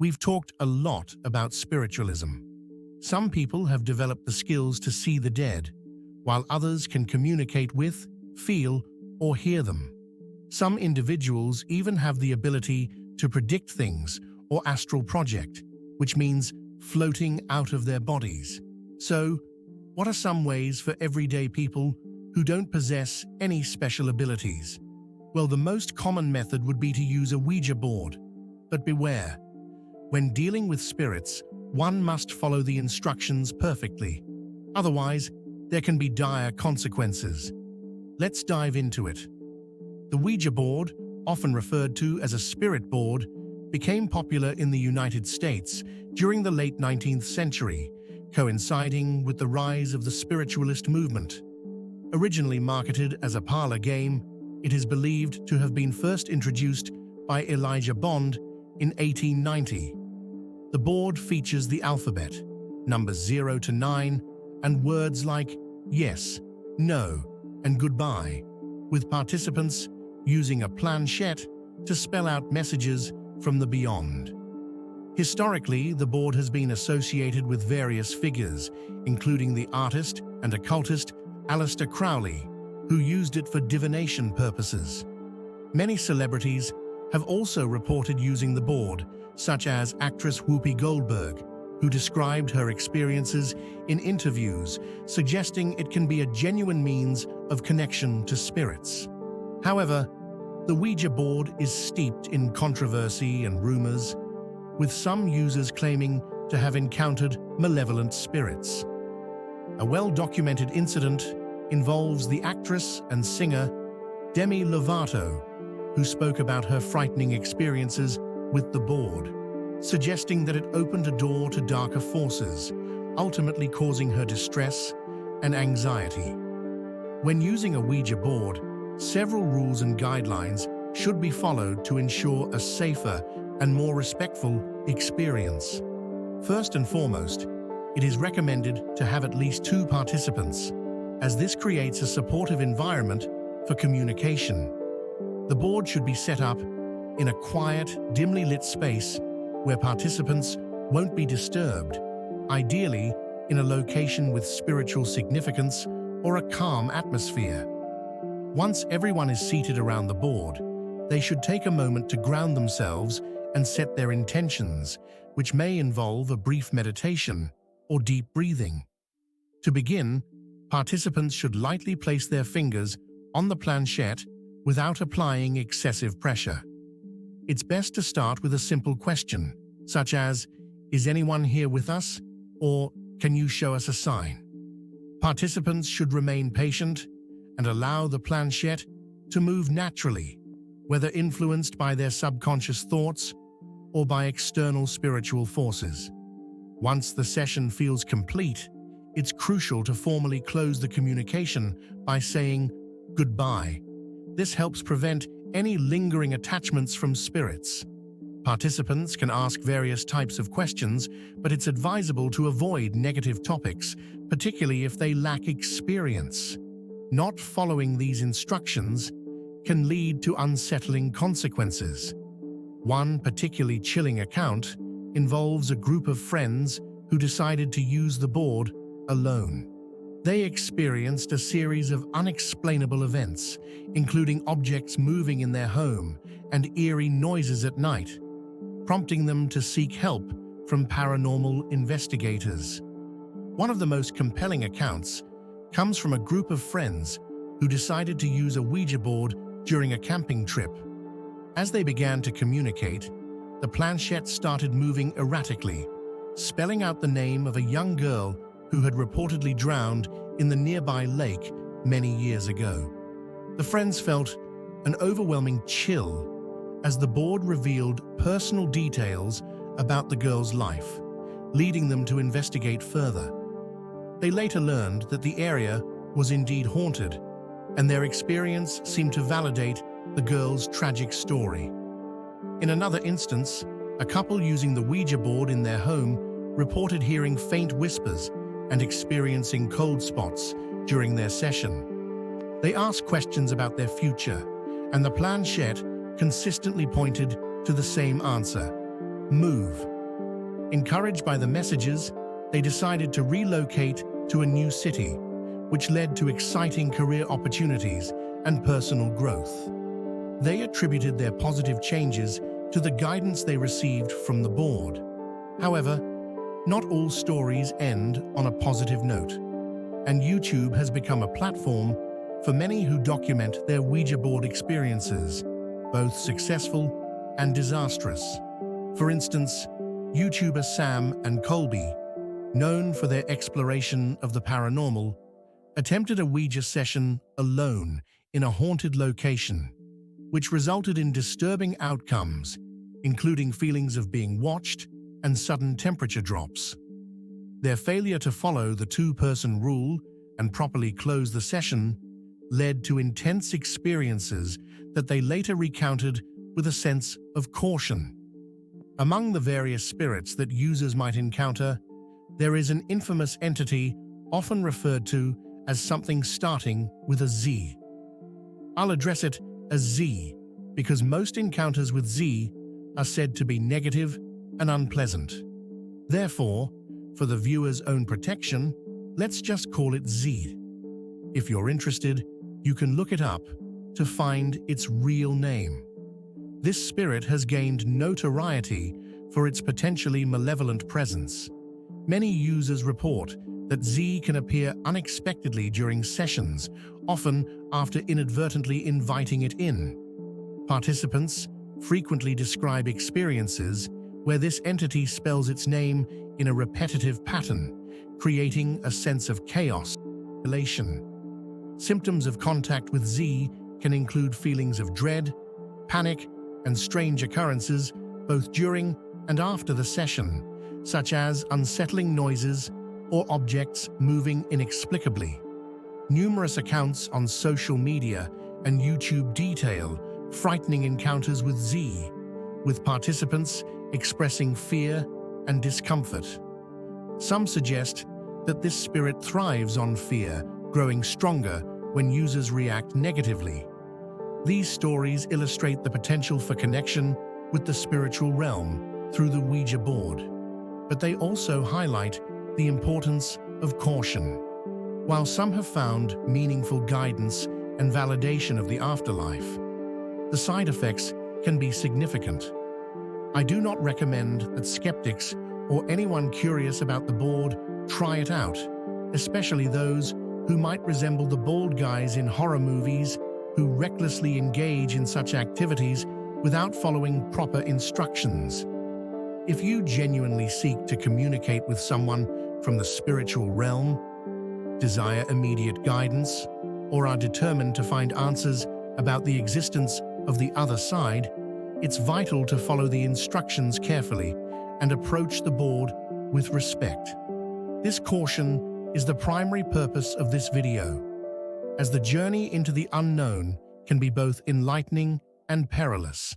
We've talked a lot about spiritualism. Some people have developed the skills to see the dead, while others can communicate with, feel, or hear them. Some individuals even have the ability to predict things or astral project, which means floating out of their bodies. So, what are some ways for everyday people who don't possess any special abilities? Well, the most common method would be to use a Ouija board. But beware, when dealing with spirits, one must follow the instructions perfectly. Otherwise, there can be dire consequences. Let's dive into it. The Ouija board, often referred to as a spirit board, became popular in the United States during the late 19th century, coinciding with the rise of the spiritualist movement. Originally marketed as a parlor game, it is believed to have been first introduced by Elijah Bond in 1890. The board features the alphabet, numbers 0 to 9, and words like yes, no, and goodbye, with participants using a planchette to spell out messages from the beyond. Historically, the board has been associated with various figures, including the artist and occultist Aleister Crowley, who used it for divination purposes. Many celebrities have also reported using the board, such as actress Whoopi Goldberg, who described her experiences in interviews, suggesting it can be a genuine means of connection to spirits. However, the Ouija board is steeped in controversy and rumors, with some users claiming to have encountered malevolent spirits. A well-documented incident involves the actress and singer Demi Lovato, who spoke about her frightening experiences with the board, suggesting that it opened a door to darker forces, ultimately causing her distress and anxiety. When using a Ouija board, several rules and guidelines should be followed to ensure a safer and more respectful experience. First and foremost, it is recommended to have at least 2 participants, as this creates a supportive environment for communication. The board should be set up in a quiet, dimly lit space where participants won't be disturbed, ideally in a location with spiritual significance or a calm atmosphere. Once everyone is seated around the board, they should take a moment to ground themselves and set their intentions, which may involve a brief meditation or deep breathing. To begin, participants should lightly place their fingers on the planchette without applying excessive pressure. It's best to start with a simple question, such as, "Is anyone here with us?" or "Can you show us a sign?" Participants should remain patient and allow the planchette to move naturally, whether influenced by their subconscious thoughts or by external spiritual forces. Once the session feels complete, it's crucial to formally close the communication by saying goodbye. This helps prevent any lingering attachments from spirits. Participants can ask various types of questions, but it's advisable to avoid negative topics, particularly if they lack experience. Not following these instructions can lead to unsettling consequences. One particularly chilling account involves a group of friends who decided to use the board alone. They experienced a series of unexplainable events, including objects moving in their home and eerie noises at night, prompting them to seek help from paranormal investigators. One of the most compelling accounts comes from a group of friends who decided to use a Ouija board during a camping trip. As they began to communicate, the planchette started moving erratically, spelling out the name of a young girl who had reportedly drowned in the nearby lake many years ago. The friends felt an overwhelming chill as the board revealed personal details about the girl's life, leading them to investigate further. They later learned that the area was indeed haunted, and their experience seemed to validate the girl's tragic story. In another instance, a couple using the Ouija board in their home reported hearing faint whispers and experiencing cold spots during their session. They asked questions about their future, and the planchette consistently pointed to the same answer: Move. Encouraged by the messages, they decided to relocate to a new city, which led to exciting career opportunities and personal growth. They attributed their positive changes to the guidance they received from the board. However, not all stories end on a positive note, and YouTube has become a platform for many who document their Ouija board experiences, both successful and disastrous. For instance, YouTuber Sam and Colby, known for their exploration of the paranormal, attempted a Ouija session alone in a haunted location, which resulted in disturbing outcomes, including feelings of being watched and sudden temperature drops. Their failure to follow the two-person rule and properly close the session led to intense experiences that they later recounted with a sense of caution. Among the various spirits that users might encounter, there is an infamous entity often referred to as something starting with a Z. I'll address it as Z because most encounters with Z are said to be negative and unpleasant. Therefore, for the viewer's own protection, let's just call it Z. If you're interested, you can look it up to find its real name. This spirit has gained notoriety for its potentially malevolent presence. Many users report that Z can appear unexpectedly during sessions, often after inadvertently inviting it in. Participants frequently describe experiences where this entity spells its name in a repetitive pattern, creating a sense of chaos and elation. Symptoms of contact with Z can include feelings of dread, panic, and strange occurrences both during and after the session, such as unsettling noises or objects moving inexplicably. Numerous accounts on social media and YouTube detail frightening encounters with Z, with participants expressing fear and discomfort. Some suggest that this spirit thrives on fear, growing stronger when users react negatively. These stories illustrate the potential for connection with the spiritual realm through the Ouija board, but they also highlight the importance of caution. While some have found meaningful guidance and validation of the afterlife, the side effects can be significant. I do not recommend that skeptics or anyone curious about the board try it out, especially those who might resemble the bald guys in horror movies who recklessly engage in such activities without following proper instructions. If you genuinely seek to communicate with someone from the spiritual realm, desire immediate guidance, or are determined to find answers about the existence of the other side, it's vital to follow the instructions carefully and approach the board with respect. This caution is the primary purpose of this video, as the journey into the unknown can be both enlightening and perilous.